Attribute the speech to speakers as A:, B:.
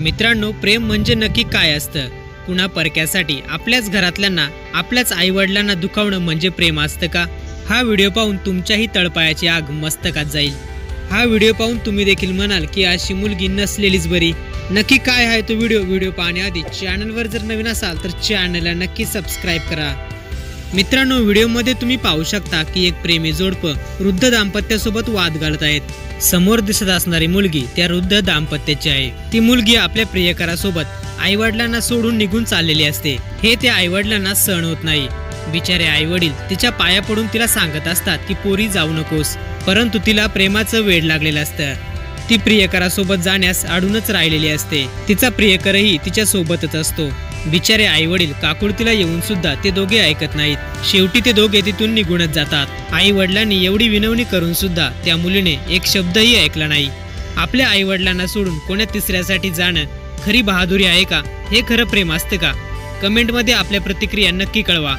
A: मित्रांनो, प्रेम म्हणजे नक्की काय असतं? कुणा परक्यासाठी आपल्याच घरातल्यांना, आपल्याच आईवडिलांना दुखावणं म्हणजे प्रेम असतं का? हा व्हिडिओ पाहून तुमच्याही तळपायाची आग मस्तकात जाईल। हा व्हिडिओ पाहून तुम्ही देखील म्हणाल की अशी मुलगी नसलेलीच बरी। नक्की काय आहे तो व्हिडिओ पाहण्याआधी चॅनलवर जर नवीन असाल तर चॅनलला नक्की सबस्क्राईब करा। मित्रांनो, व्हिडिओमध्ये तुम्ही पाहू शकता की एक प्रेमी जोडपं वृद्ध दाम्पत्यासोबत वाद घालत आहेत। समोर दिसत असणारी मुलगी त्या वृद्ध दाम्पत्याची आहे। ती मुलगी आपल्या प्रियकरासोबत आईवडिलांना सोडून निघून चाललेली असते। हे त्या आईवडिलांना सहन होत नाही। बिचारे आईवडील तिच्या पाया पडून तिला सांगत असतात की पोरी जाऊ नकोस, परंतु तिला प्रेमाचं वेड लागलेलं असतं। ती प्रियकरासोबत जाण्यास अडूनच राहिलेली असते। तिचा प्रियकरही तिच्या सोबतच असतो। बिचारे आईवडील काकुळतीला येऊन सुद्धा ते दोघे ऐकत नाहीत। शेवटी ते दोघे तिथून निघूनच जातात। आई वडिलांनी एवढी विनवणी करून सुद्धा त्या मुलीने एक शब्दही ऐकला नाही। आपल्या आई वडिलांना सोडून कोण्या तिसऱ्यासाठी जाणं खरी बहादुरी आहे का? हे खरं प्रेम असतं का? कमेंटमध्ये आपल्या प्रतिक्रिया नक्की कळवा।